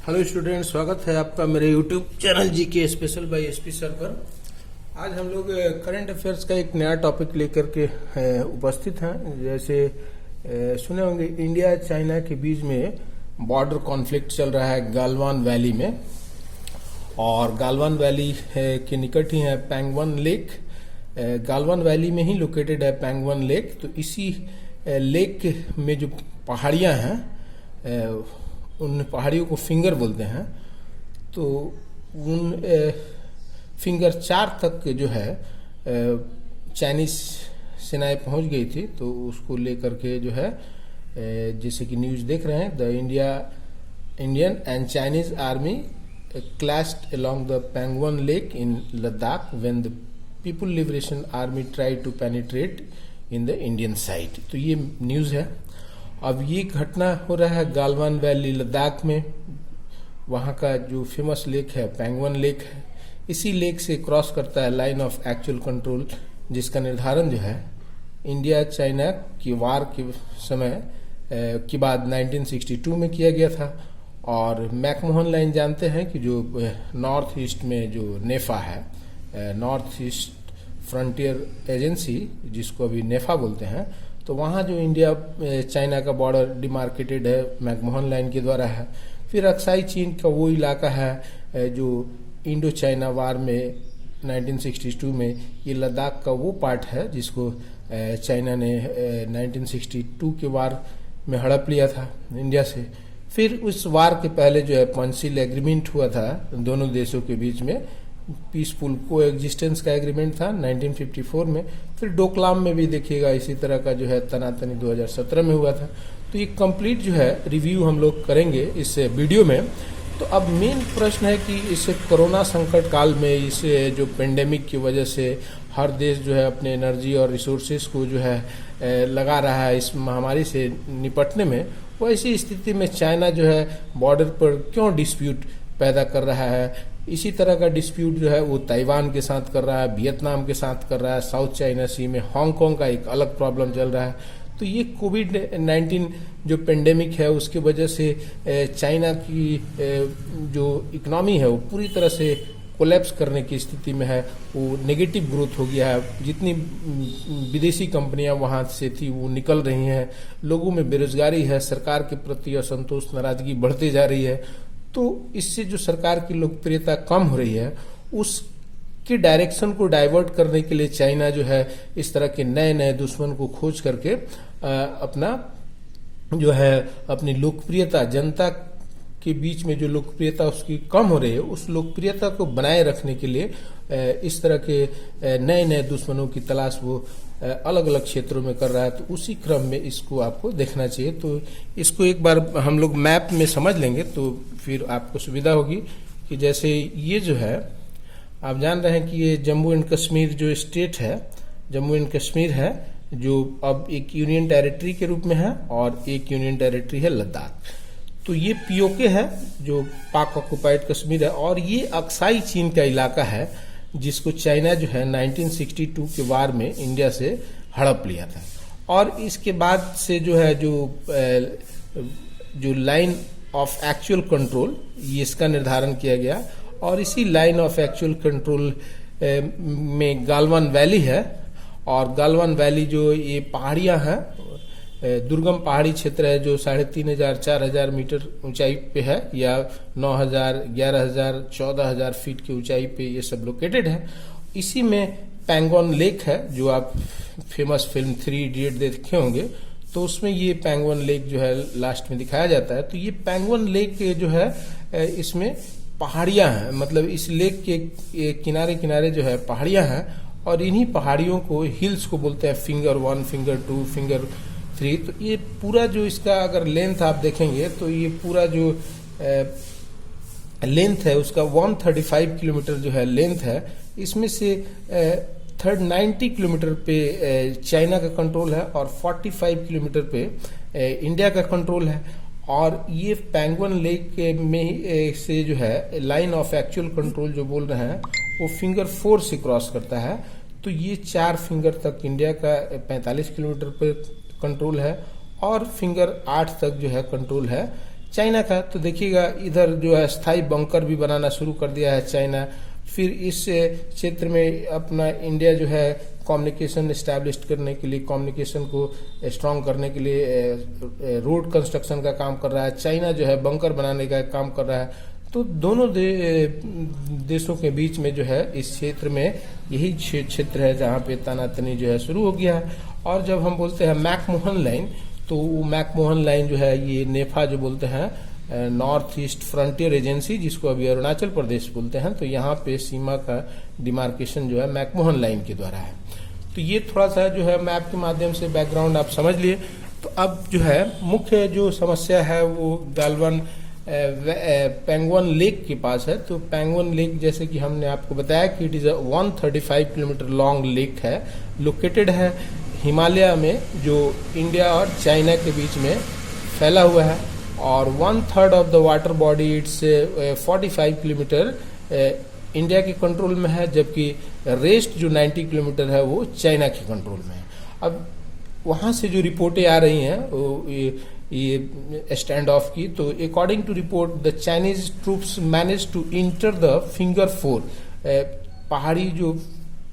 Hello student, स्वागत है आपका मेरे यूट्यूब चैनल जी के स्पेशल बाय एसपी सर पर। आज हम लोग करंट अफेयर्स का एक नया टॉपिक लेकर के उपस्थित हैं। जैसे सुने होंगे, इंडिया चाइना के बीच में बॉर्डर कॉन्फ्लिक्ट चल रहा है गालवान वैली में, और गालवान वैली के निकट ही है पैंगवन लेक। गालवान वैली में ही लोकेटेड है पैंगवन लेक। तो इसी लेक में जो पहाड़ियां हैं, उन पहाड़ियों को फिंगर बोलते हैं। तो उन फिंगर 4 तक जो है चाइनीज सेनाएं पहुंच गई थी। तो उसको लेकर के जो है, जैसे कि न्यूज देख रहे हैं, the Indian and Chinese army clashed along the Pangong lake in Ladakh when the people liberation army tried to penetrate in the Indian side. तो ये न्यूज है। अब ये घटना हो रहा है गालवान वैली लद्दाख में। वहाँ का जो फेमस लेक है पैंगवन लेक है। इसी लेक से क्रॉस करता है लाइन ऑफ एक्चुअल कंट्रोल, जिसका निर्धारण जो है इंडिया चाइना की वार के समय के बाद 1962 में किया गया था। और मैकमोहन लाइन जानते हैं कि जो नॉर्थ ईस्ट में जो नेफा है, नॉर्थ ईस्ट फ्रंटियर एजेंसी, जिसको अभी नेफा बोलते हैं, तो वहाँ जो इंडिया चाइना का बॉर्डर डिमार्केटेड है मैकमोहन लाइन के द्वारा है। फिर अक्साई चीन का वो इलाका है जो इंडो चाइना वार में 1962 में, ये लद्दाख का वो पार्ट है जिसको चाइना ने 1962 के वार में हड़प लिया था इंडिया से। फिर उस वार के पहले जो है पंसिल एग्रीमेंट हुआ था दोनों देशों के बीच में, पीसफुल को एग्जिस्टेंस का एग्रीमेंट था 1954 में। फिर डोकलाम में भी देखिएगा इसी तरह का जो है तनातनी 2017 में हुआ था। तो ये कंप्लीट जो है रिव्यू हम लोग करेंगे इस वीडियो में। तो अब मेन प्रश्न है कि इस कोरोना संकट काल में, इस जो पेंडेमिक की वजह से हर देश जो है अपने एनर्जी और रिसोर्सेज को जो है लगा रहा है इस महामारी से निपटने में, वैसी स्थिति में चाइना जो है बॉर्डर पर क्यों डिस्प्यूट पैदा कर रहा है। इसी तरह का डिस्प्यूट जो है वो ताइवान के साथ कर रहा है, वियतनाम के साथ कर रहा है, साउथ चाइना सी में हांगकांग का एक अलग प्रॉब्लम चल रहा है। तो ये कोविड-19 जो पेंडेमिक है उसकी वजह से चाइना की जो इकोनॉमी है वो पूरी तरह से कोलैप्स करने की स्थिति में है। वो नेगेटिव ग्रोथ हो गया है। जितनी विदेशी कंपनियां वहां से थी वो निकल रही हैं। लोगों में बेरोजगारी है, सरकार के प्रति असंतोष, नाराजगी बढ़ती जा रही है। तो इससे जो सरकार की लोकप्रियता कम हो रही है, उसके डायरेक्शन को डाइवर्ट करने के लिए चाइना जो है इस तरह के नए नए दुश्मन को खोज करके अपना जो है अपनी लोकप्रियता, जनता के बीच में जो लोकप्रियता उसकी कम हो रही है, उस लोकप्रियता को बनाए रखने के लिए इस तरह के नए नए दुश्मनों की तलाश वो अलग अलग क्षेत्रों में कर रहा है। तो उसी क्रम में इसको आपको देखना चाहिए। तो इसको एक बार हम लोग मैप में समझ लेंगे तो फिर आपको सुविधा होगी। कि जैसे ये जो है, आप जान रहे हैं कि ये जम्मू एंड कश्मीर जो स्टेट है, जम्मू एंड कश्मीर है, जो अब एक यूनियन टेरिटरी के रूप में है, और एक यूनियन टेरिटरी है लद्दाख। तो ये पीओके है जो पाक ऑक्युपाइड कश्मीर है, और ये अक्साई चीन का इलाका है जिसको चाइना जो है 1962 के वार में इंडिया से हड़प लिया था। और इसके बाद से जो है जो लाइन ऑफ एक्चुअल कंट्रोल, ये इसका निर्धारण किया गया। और इसी लाइन ऑफ एक्चुअल कंट्रोल में गालवान वैली है। और गालवान वैली जो ये पहाड़ियां हैं, दुर्गम पहाड़ी क्षेत्र है जो 3500-4000 मीटर ऊंचाई पे है, या 9000, 11000, 14000 फीट की ऊंचाई पे ये सब लोकेटेड है। इसी में पैंगवन लेक है, जो आप फेमस फिल्म 3 इडियट देखे होंगे, तो उसमें ये पैंगवन लेक जो है लास्ट में दिखाया जाता है। तो ये पैंगवन लेक जो है इसमें पहाड़ियां हैं, मतलब इस लेक के किनारे किनारे जो है पहाड़ियां हैं, और इन्हीं पहाड़ियों को हिल्स को बोलते हैं फिंगर 1, फिंगर 2, फिंगर 3। तो ये पूरा जो इसका अगर लेंथ आप देखेंगे तो ये पूरा जो लेंथ है उसका 135 किलोमीटर जो है लेंथ है। इसमें से 90 किलोमीटर पे चाइना का कंट्रोल है, और 45 किलोमीटर पे इंडिया का कंट्रोल है। और ये पैंगवन लेक में से जो है लाइन ऑफ एक्चुअल कंट्रोल जो बोल रहे हैं वो फिंगर 4 से क्रॉस करता है। तो ये 4 फिंगर तक इंडिया का 45 किलोमीटर पे कंट्रोल है, और फिंगर 8 तक जो है कंट्रोल है चाइना का, तो देखिएगा इधर जो है स्थायी बंकर भी बनाना शुरू कर दिया है चाइना। फिर इस क्षेत्र में अपना इंडिया जो है कम्युनिकेशन एस्टैब्लिश करने के लिए, कम्युनिकेशन को स्ट्रांग करने के लिए रोड कंस्ट्रक्शन का काम कर रहा है, चाइना जो है बंकर बनाने का काम कर रहा है। तो दोनों देशों के बीच में जो है इस क्षेत्र में यही क्षेत्र है जहाँ पे तनातनी जो है शुरू हो गया है। और जब हम बोलते हैं मैकमोहन लाइन, तो वो मैकमोहन लाइन जो है ये नेफा जो बोलते हैं, नॉर्थ ईस्ट फ्रंटियर एजेंसी, जिसको अभी अरुणाचल प्रदेश बोलते हैं, तो यहाँ पे सीमा का डिमार्केशन जो है मैकमोहन लाइन के द्वारा है। तो ये थोड़ा सा जो है मैप के माध्यम से बैकग्राउंड आप समझ लिए। तो अब जो है मुख्य जो समस्या है वो गालवान पैंगवन लेक के पास है। तो पैंगवन लेक, जैसे कि हमने आपको बताया कि it is 135 kilometre long lake है, लोकेटेड है हिमालय में, जो इंडिया और चाइना के बीच में फैला हुआ है। और 1/3 of the water body it's 45 kilometre India के कंट्रोल में है, जबकि रेस्ट जो 90 किलोमीटर है वो चाइना के कंट्रोल में है। अब वहां से जो रिपोर्टें आ रही हैं वो ये स्टैंड ऑफ की, तो according to report the Chinese troops manage to enter the finger 4, पहाड़ी जो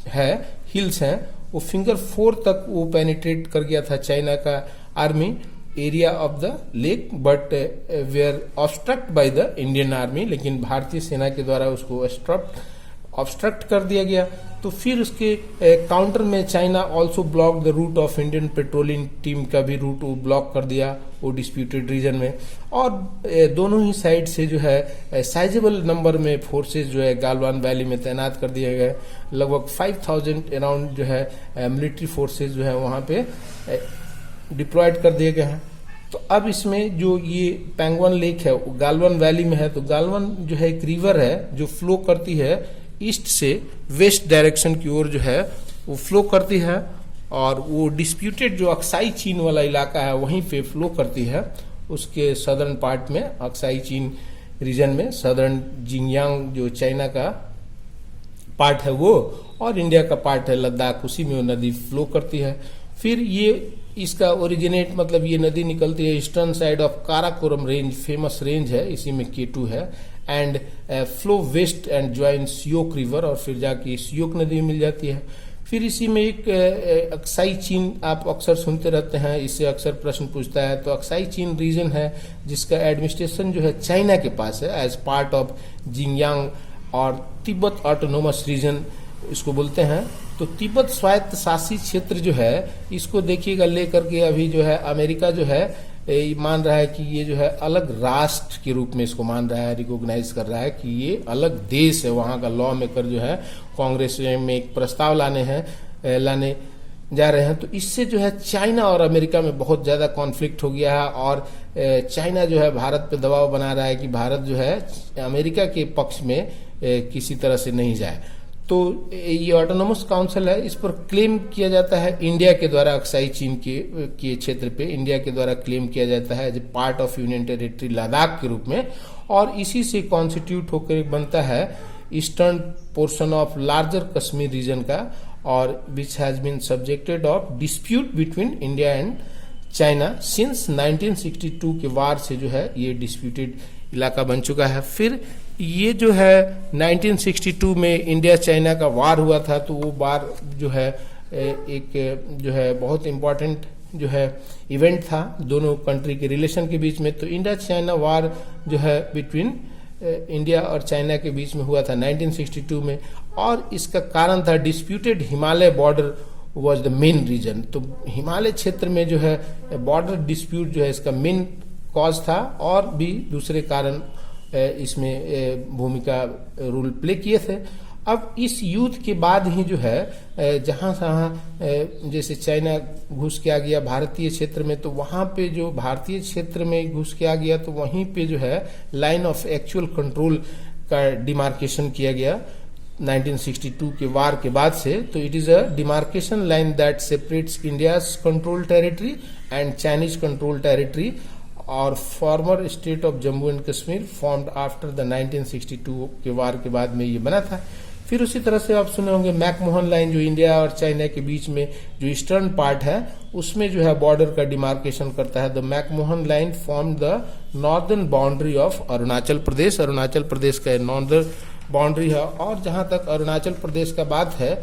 है हिल्स हैं वो फिंगर 4 तक वो पेनिट्रेट कर गया था चाइना का army area of the lake, but were obstruct by the Indian army, लेकिन भारतीय सेना के द्वारा उसको ऑब्स्ट्रक्ट कर दिया गया। तो फिर उसके काउंटर में China also block the route of Indian patrolling team का भी रूट वो ब्लॉक कर दिया वो डिस्प्यूटेड रीजन में। और दोनों ही साइड से जो है साइजेबल नंबर में फोर्सेज जो है गालवान वैली में तैनात कर दिए गए। लगभग 5000 अराउंड जो है मिलिट्री फोर्सेज जो है वहां पे डिप्लॉयड कर दिए गए हैं। तो अब इसमें जो ये पैंगवन लेक है वो गालवान वैली में है। तो गालवान जो है एक रिवर है जो फ्लो करती है ईस्ट से वेस्ट डायरेक्शन की ओर जो है वो फ्लो करती है, और वो डिस्प्यूटेड जो अक्साई चीन वाला इलाका है वहीं पे फ्लो करती है। उसके सदर्न पार्ट में अक्साई चीन रीजन में सदर्न जिंगयांग जो चाइना का पार्ट है वो, और इंडिया का पार्ट है लद्दाख, उसी में वो नदी फ्लो करती है। फिर ये इसका ओरिजिनेट मतलब ये नदी निकलती है eastern side of Karakoram range, famous range है, इसी में K2 है, and flow west and join Shyok river, और फिर जाके सियोक नदी मिल जाती है। फिर इसी में एक अक्साई चीन आप अक्सर सुनते रहते हैं, इससे अक्सर प्रश्न पूछता है। तो अक्साई चीन रीजन है जिसका एडमिनिस्ट्रेशन जो है चाइना के पास है एज पार्ट ऑफ जिंगयांग और तिब्बत ऑटोनोमस रीजन इसको बोलते हैं। तो तिब्बत स्वायत्त शासी क्षेत्र जो है इसको देखिएगा लेकर के अभी जो है अमेरिका जो है मान रहा है कि ये जो है अलग राष्ट्र के रूप में इसको मान रहा है, रिकॉग्नाइज कर रहा है कि ये अलग देश है। वहां का लॉ मेकर जो है कांग्रेस में एक प्रस्ताव लाने जा रहे हैं। तो इससे जो है चाइना और अमेरिका में बहुत ज्यादा कॉन्फ्लिक्ट हो गया है, और चाइना जो है भारत पे दबाव बना रहा है कि भारत जो है अमेरिका के पक्ष में किसी तरह से नहीं जाए। तो ये ऑटोनोमस काउंसिल है, इस पर क्लेम किया जाता है इंडिया के द्वारा, अक्साई चीन के क्षेत्र पे इंडिया के द्वारा क्लेम किया जाता है as a part of union territory Ladakh के रूप में, और इसी से कॉन्स्टिट्यूट होकर बनता है eastern portion of larger Kashmir region का, और which has been subjected of dispute between India and China since 1962 के वार से जो है ये डिस्प्यूटेड इलाका बन चुका है। फिर ये जो है 1962 में इंडिया चाइना का वार हुआ था, तो वो वार जो है एक जो है बहुत इम्पोर्टेंट जो है इवेंट था दोनों कंट्री के रिलेशन के बीच में। तो इंडिया चाइना वार जो है बिटवीन इंडिया और चाइना के बीच में हुआ था 1962 में, और इसका कारण था disputed Himalaya border was the main reason. तो हिमालय क्षेत्र में जो है बॉर्डर डिस्प्यूट जो है इसका मेन कॉज था, और भी दूसरे कारण इसमें भूमिका रोल प्ले किए थे। अब इस युद्ध के बाद ही जो है जहां तहां जैसे चाइना घुस के आ गया भारतीय क्षेत्र में, तो वहां पे जो भारतीय क्षेत्र में घुस के आ गया तो वहीं पे जो है लाइन ऑफ एक्चुअल कंट्रोल का डिमार्केशन किया गया 1962 के वार के बाद से। तो it is a demarcation line that separates India's control territory and Chinese control territory और former state of Jammu and Kashmir formed after the 1962 के वार के बाद में ये बना था। फिर फिर उसी तरह से आप सुने होंगे मैकमोहन लाइन, जो इंडिया और चाइना के बीच में जो ईस्टर्न पार्ट है उसमें जो है बॉर्डर का डिमार्केशन करता है। The McMahon line form the northern boundary of Arunachal Pradesh. Arunachal Pradesh का नॉर्दर्न बाउंड्री है। और जहां तक अरुणाचल प्रदेश का बात है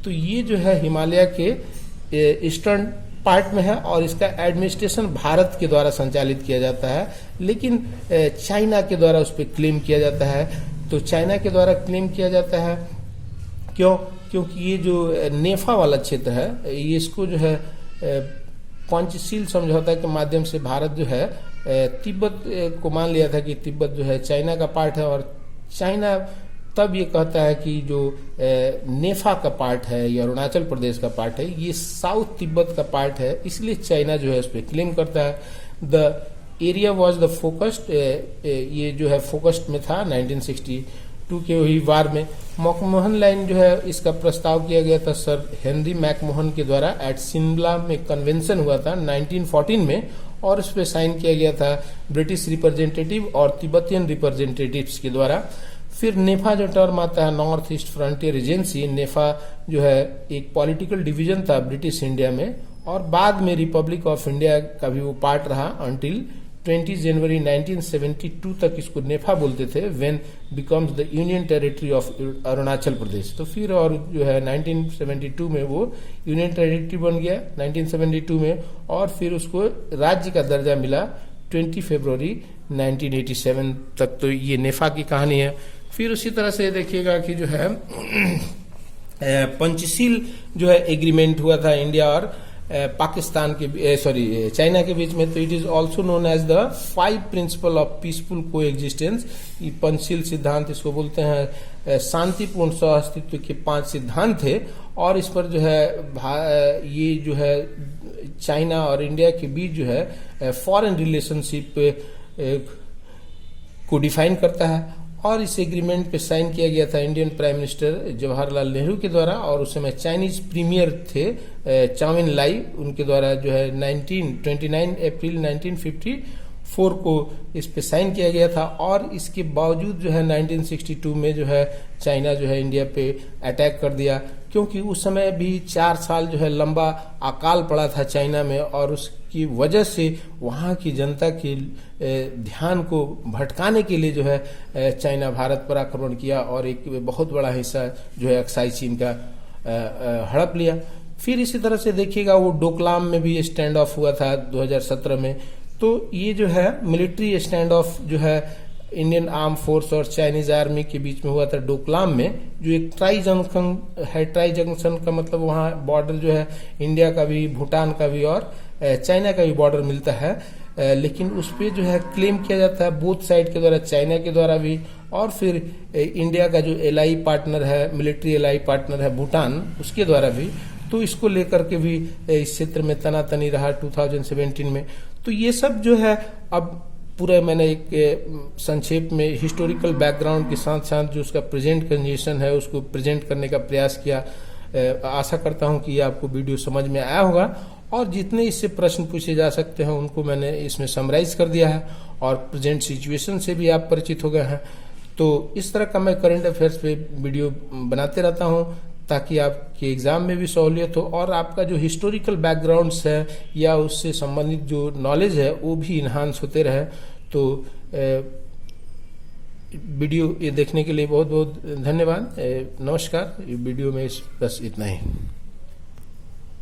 तो ये जो है हिमालय के ईस्टर्न पार्ट में है और इसका एडमिनिस्ट्रेशन भारत के द्वारा संचालित किया जाता है, लेकिन चाइना के द्वारा उस पर क्लेम किया जाता है। तो चाइना के द्वारा क्लेम किया जाता है क्यों? क्योंकि ये जो नेफा वाला क्षेत्र है ये इसको जो है पंचशील समझौता के माध्यम से भारत जो है तिब्बत को मान लिया था कि तिब्बत जो है चाइना का पार्ट है, और चाइना तब ये कहता है कि जो नेफा का पार्ट है या अरुणाचल प्रदेश का पार्ट है ये साउथ तिब्बत का पार्ट है, इसलिए चाइना जो है उस पर क्लेम करता है। The area was the focused, ये जो है फोकस्ड में था 1962 के वही वार में। मैकमोहन लाइन जो है इसका प्रस्ताव किया गया था सर हेनरी मैकमोहन के द्वारा एट शिमला में कन्वेंशन हुआ था 1914 में, और उस पर साइन किया गया था ब्रिटिश रिप्रेजेंटेटिव और तिब्बतियन रिप्रेजेंटेटिव्स के द्वारा। फिर नेफा जो टर्म आता है नॉर्थ ईस्ट फ्रंटियर एजेंसी, नेफा जो है एक पॉलिटिकल डिवीजन था ब्रिटिश इंडिया में, और बाद में रिपब्लिक ऑफ इंडिया का भी वो पार्ट रहा अंटिल 20 जनवरी 1972 तक इसको नेफा बोलते थे, when becomes the union territory of Arunachal Pradesh. तो फिर और जो है 1972 में वो यूनियन टेरिटरी बन गया 1972 में, और फिर उसको राज्य का दर्जा मिला 20 फरवरी 1987 तक। तो ये नेफा की कहानी है। फिर उसी तरह से देखिएगा कि जो है पंचशील जो है एग्रीमेंट हुआ था इंडिया और पाकिस्तान के चाइना के बीच में। तो it is also known as the 5 principle of peaceful coexistence. ये पंचशील सिद्धांत इसको बोलते हैं। शांतिपूर्ण सह अस्तित्व के 5 सिद्धांत थे, और इस पर जो है ये जो है चाइना और इंडिया के बीच जो है फॉरेन रिलेशनशिप को डिफाइन करता है। और इस एग्रीमेंट पे साइन किया गया था Indian prime minister Jawaharlal Nehru के द्वारा, और उस समय चाइनीज प्रीमियर थे चाउमिन लाई, उनके द्वारा जो है 29 अप्रैल 1954 को इस पे साइन किया गया था। और इसके बावजूद जो है 1962 में जो है चाइना जो है इंडिया पे अटैक कर दिया, क्योंकि उस समय भी 4 साल जो है लंबा अकाल पड़ा था चाइना में, और उसकी वजह से वहां की जनता के ध्यान को भटकाने के लिए जो है चाइना भारत पर आक्रमण किया और एक बहुत बड़ा हिस्सा जो है अक्साई चीन का हड़प लिया। फिर इसी तरह से देखिएगा वो डोकलाम में भी स्टैंड ऑफ हुआ था 2017 में। तो ये जो है मिलिट्री स्टैंड ऑफ जो है इंडियन आर्म फोर्स और चाइनीज आर्मी के बीच में हुआ था डोकलाम में, जो एक ट्राई जंक्शन है। ट्राई जंक्शन का मतलब वहाँ बॉर्डर जो है इंडिया का भी, भूटान का भी और चाइना का भी बॉर्डर मिलता है, लेकिन उस पर जो है क्लेम किया जाता है बोथ साइड के द्वारा, चाइना के द्वारा भी और फिर इंडिया का जो एलआई पार्टनर है, मिलिट्री एलआई पार्टनर है भूटान, उसके द्वारा भी। तो इसको लेकर के भी इस क्षेत्र में तनातनी रहा 2017 में। तो ये सब जो है अब पूरा मैंने एक संक्षेप में हिस्टोरिकल बैकग्राउंड के साथ साथ जो उसका प्रेजेंट कंडीशन है उसको प्रेजेंट करने का प्रयास किया। आशा करता हूं कि ये आपको वीडियो समझ में आया होगा, और जितने इससे प्रश्न पूछे जा सकते हैं उनको मैंने इसमें समराइज कर दिया है, और प्रेजेंट सिचुएशन से भी आप परिचित हो गए हैं। तो इस तरह का मैं करंट अफेयर्स पे वीडियो बनाते रहता हूं ताकि आपके एग्जाम में भी सहूलियत हो, और आपका जो हिस्टोरिकल बैकग्राउंड्स है या उससे संबंधित जो नॉलेज है वो भी इन्हांस होते रहे। तो वीडियो ये देखने के लिए बहुत बहुत धन्यवाद। नमस्कार। वीडियो में बस इतना ही।